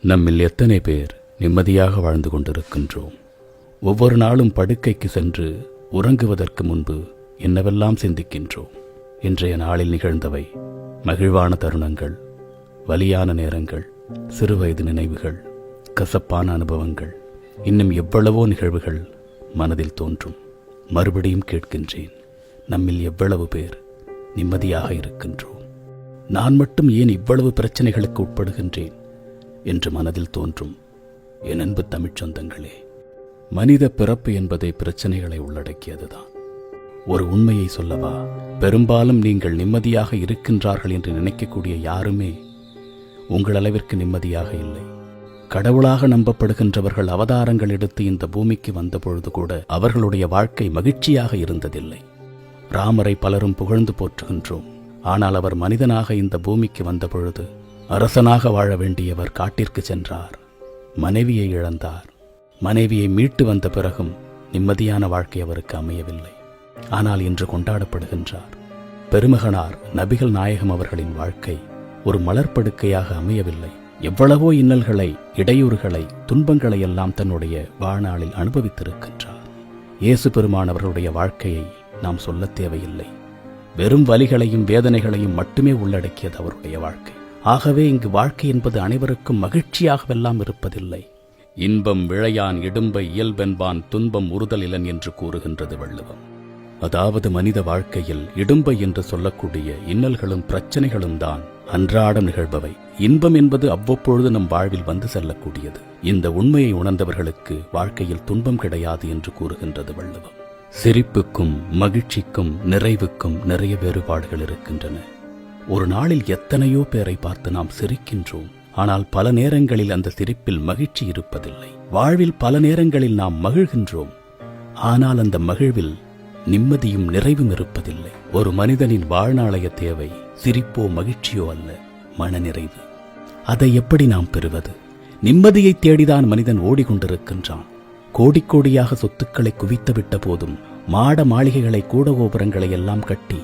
நம்மில் எத்தனை பேர் நிம்மதியாக வாழ்ந்து கொண்டிருக்கின்றோம்? ஒவ்வொரு நாளும் படுக்கைக்கு சென்று உறங்குவதற்கு முன்பு என்னவெல்லாம் சிந்திக்கின்றோம்? இன்றைய நாளில் நிகழ்ந்தவை மகிழ்வான தருணங்கள், வலியான நேரங்கள், சிறுவயது நினைவுகள், கசப்பான அனுபவங்கள், இன்னும் எவ்வளவோ நிகழ்வுகள் மனதில் தோன்றும். மறுபடியும் கேட்கின்றேன், நம்மில் எவ்வளவு பேர் நிம்மதியாக இருக்கின்றோம்? நான் மட்டும் ஏன் இவ்வளவு பிரச்சனைகளுக்கு உட்படுகின்றேன் என்று மனதில் தோன்றும். என் அன்பு தமிழ்ச் சொந்தங்களே, மனித பிறப்பு என்பதை பிரச்சனைகளை உள்ளடக்கியதுதான். ஒரு உண்மையை சொல்லவா? பெரும்பாலும் நீங்கள் நிம்மதியாக இருக்கின்றார்கள் என்று நினைக்கக்கூடிய யாருமே உங்கள் அளவிற்கு நிம்மதியாக இல்லை. கடவுளாக நம்பப்படுகின்றவர்கள் அவதாரங்கள் எடுத்து இந்த பூமிக்கு வந்தபொழுது கூட அவர்களுடைய வாழ்க்கை மகிழ்ச்சியாக இருந்ததில்லை. ராமரை பலரும் புகழ்ந்து போற்றுகின்றோம். ஆனால் அவர் மனிதனாக இந்த பூமிக்கு வந்தபொழுது அரசனாக வாழ வேண்டியவர் காட்டிற்கு சென்றார், மனைவியை இழந்தார். மனைவியை மீட்டு வந்த பிறகும் நிம்மதியான வாழ்க்கை அவருக்கு அமையவில்லை. ஆனால் இன்று கொண்டாடப்படுகின்றார். பெருமகனார் நபிகள் நாயகம் அவர்களின் வாழ்க்கை ஒரு மலர்படுக்கையாக அமையவில்லை. எவ்வளவோ இன்னல்களை, இடையூறுகளை, துன்பங்களை எல்லாம் தன்னுடைய வாழ்நாளில் அனுபவித்திருக்கின்றார். இயேசு பெருமான் அவர்களுடைய வாழ்க்கையை நாம் சொல்லத் தேவையில்லை. வெறும் வலிகளையும் வேதனைகளையும் மட்டுமே உள்ளடக்கியது அவருடைய வாழ்க்கை. ஆகவே இங்கு வாழ்க்கை என்பது அனைவருக்கும் மகிழ்ச்சியாகவெல்லாம் இருப்பதில்லை. இன்பம் விழையான் இடும்பை இயல்பென்பான் துன்பம் உறுதல் இலன் என்று கூறுகின்றது வள்ளுவம். அதாவது மனித வாழ்க்கையில் இடும்பை என்று சொல்லக்கூடிய இன்னல்களும் பிரச்சனைகளும் தான் அன்றாடம் நிகழ்பவை. இன்பம் என்பது அவ்வப்பொழுது நம் வாழ்வில் வந்து செல்லக்கூடியது. இந்த உண்மையை உணர்ந்தவர்களுக்கு வாழ்க்கையில் துன்பம் கிடையாது என்று கூறுகின்றது வள்ளுவம். சிரிப்புக்கும் மகிழ்ச்சிக்கும் நிறைவுக்கும் நிறைய வேறுபாடுகள் இருக்கின்றன. ஒரு நாளில் எத்தனையோ பேரை பார்த்து நாம் சிரிக்கின்றோம். ஆனால் பல நேரங்களில் அந்த சிரிப்பில் மகிழ்ச்சி இருப்பதில்லை. வாழ்வில் பல நேரங்களில் நாம் மகிழ்கின்றோம். ஆனால் அந்த மகிழ்வில் நிம்மதியும் நிறைவும் இருப்பதில்லை. ஒரு மனிதனின் வாழ்நாளைய தேவை சிரிப்போ மகிழ்ச்சியோ அல்ல, மனநிறைவு. அதை எப்படி நாம் பெறுவது? நிம்மதியை தேடிதான் மனிதன் ஓடிக்கொண்டிருக்கின்றான். கோடிக்கோடியாக சொத்துக்களை குவித்துவிட்ட போதும் மாட மாளிகைகளை, கூட கோபுரங்களை எல்லாம் கட்டி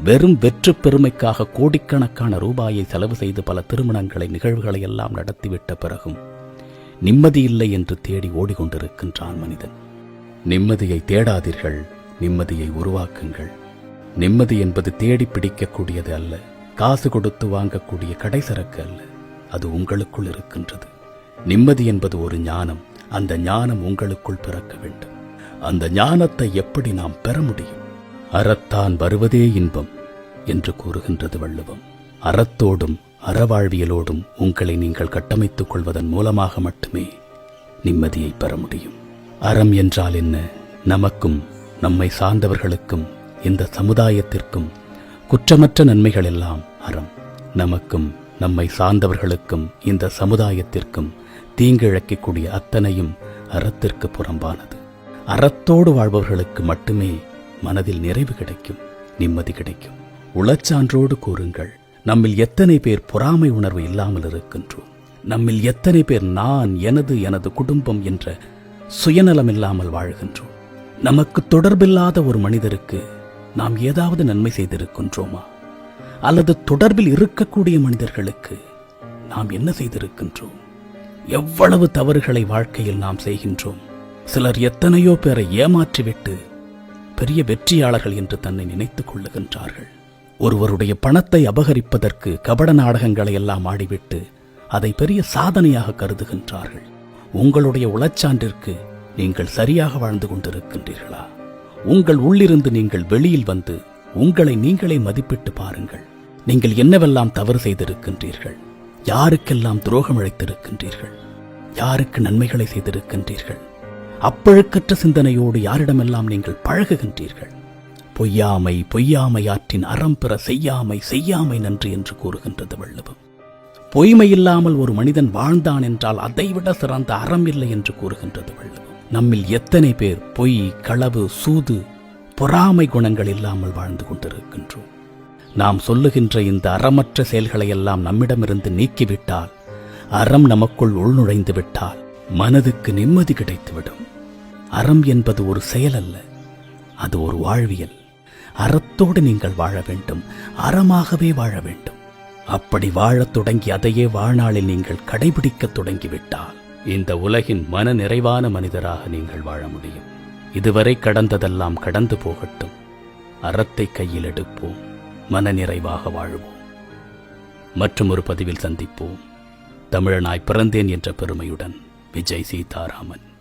வெறும் வெற்று பெருமைக்காக கோடிக்கணக்கான ரூபாயை செலவு செய்து பல திருமணங்களை, நிகழ்வுகளை எல்லாம் நடத்திவிட்ட பிறகும் நிம்மதி இல்லை என்று தேடி ஓடிக்கொண்டிருக்கின்றான் மனிதன். நிம்மதியை தேடாதீர்கள், நிம்மதியை உருவாக்குங்கள். நிம்மதி என்பது தேடி பிடிக்கக்கூடியது அல்ல, காசு கொடுத்து வாங்கக்கூடிய கடைசரக்கு அல்ல. அது உங்களுக்குள் இருக்கின்றது. நிம்மதி என்பது ஒரு ஞானம். அந்த ஞானம் உங்களுக்குள் பிறக்க வேண்டும். அந்த ஞானத்தை எப்படி நாம் பெற முடியும்? அறத்தான் வருவதே இன்பம் என்று கூறுகின்றது வள்ளுவம். அறத்தோடும் அறவாழ்வியலோடும் உங்களை நீங்கள் கட்டமைத்துக் கொள்வதன் மூலமாக மட்டுமே நிம்மதியை பெற முடியும். அறம் என்றால் என்ன? நமக்கும் நம்மை சார்ந்தவர்களுக்கும் இந்த சமுதாயத்திற்கும் குற்றமற்ற நன்மைகள் எல்லாம் அறம். நமக்கும் நம்மை சார்ந்தவர்களுக்கும் இந்த சமுதாயத்திற்கும் தீங்கிழைக்கக்கூடிய அத்தனையும் அறத்திற்கு புறம்பானது. அறத்தோடு வாழ்பவர்களுக்கு மட்டுமே மனதில் நிறைவு கிடைக்கும், நிம்மதி கிடைக்கும். உளச்சான்றோடு கூறுங்கள், நம்மில் எத்தனை பேர் பொறாமை உணர்வு இல்லாமல் இருக்கின்றோம்? நம்மில் எத்தனை பேர் நான், எனது, எனது குடும்பம் என்ற சுயநலம் இல்லாமல் வாழ்கின்றோம்? நமக்கு தொடர்பில்லாத ஒரு மனிதருக்கு நாம் ஏதாவது நன்மை செய்திருக்கின்றோமா? அல்லது தொடர்பில் இருக்கக்கூடிய மனிதர்களுக்கு நாம் என்ன செய்திருக்கின்றோம்? எவ்வளவு தவறுகளை வாழ்க்கையில் நாம் செய்கின்றோம். சிலர் எத்தனையோ பேரை ஏமாற்றிவிட்டு பெரிய வெற்றியாளர்கள் என்று தன்னை நினைத்துக் கொள்ளுகின்றார்கள். ஒருவருடைய பணத்தை அபகரிப்பதற்கு கபட நாடகங்களை எல்லாம் ஆடிவிட்டு அதை பெரிய சாதனையாக கருதுகின்றார்கள். உங்களுடைய உளச்சான்றிற்கு நீங்கள் சரியாக வாழ்ந்து கொண்டிருக்கின்றீர்களா? உங்கள் உள்ளிருந்து நீங்கள் வெளியில் வந்து உங்களை நீங்களே மதிப்பிட்டு பாருங்கள். நீங்கள் என்னவெல்லாம் தவறு செய்திருக்கின்றீர்கள்? யாருக்கெல்லாம் துரோகம் இழைத்திருக்கின்றீர்கள்? யாருக்கு நன்மைகளை செய்திருக்கின்றீர்கள்? அப்பழுக்கற்ற சிந்தனையோடு யாரிடமெல்லாம் நீங்கள் பழகுகின்றீர்கள்? பொய்யாமை பொய்யாமையாற்றின் அறம் பெற செய்யாமை செய்யாமை நன்று என்று கூறுகின்றது வள்ளுவம். பொய்மை இல்லாமல் ஒரு மனிதன் வாழ்ந்தான் என்றால் அதைவிட சிறந்த அறம் இல்லை என்று கூறுகின்றது வள்ளுவம். நம்மில் எத்தனை பேர் பொய், களவு, சூது, பொறாமை குணங்கள் இல்லாமல் வாழ்ந்து கொண்டிருக்கின்றோம்? நாம் சொல்லுகின்ற இந்த அறமற்ற செயல்களை எல்லாம் நம்மிடமிருந்து நீக்கிவிட்டால், அறம் நமக்குள் உள்நுழைந்து விட்டால் மனதுக்கு நிம்மதி கிடைத்துவிடும். அறம் என்பது ஒரு செயல் அல்ல, அது ஒரு வாழ்வியல். அறத்தோடு நீங்கள் வாழ வேண்டும், அறமாகவே வாழ வேண்டும். அப்படி வாழத் தொடங்கி அதையே வாழ்நாளில் நீங்கள் கடைபிடிக்கத் தொடங்கிவிட்டால் இந்த உலகின் மன நிறைவான மனிதராக நீங்கள் வாழ முடியும். இதுவரை கடந்ததெல்லாம் கடந்து போகட்டும். அறத்தை கையில் எடுப்போம், மன நிறைவாக வாழுவோம். மற்றும் ஒரு பதிவில் சந்திப்போம். தமிழனாய் பிறந்தேன் என்ற பெருமையுடன் விஜய் சீதாராமன்.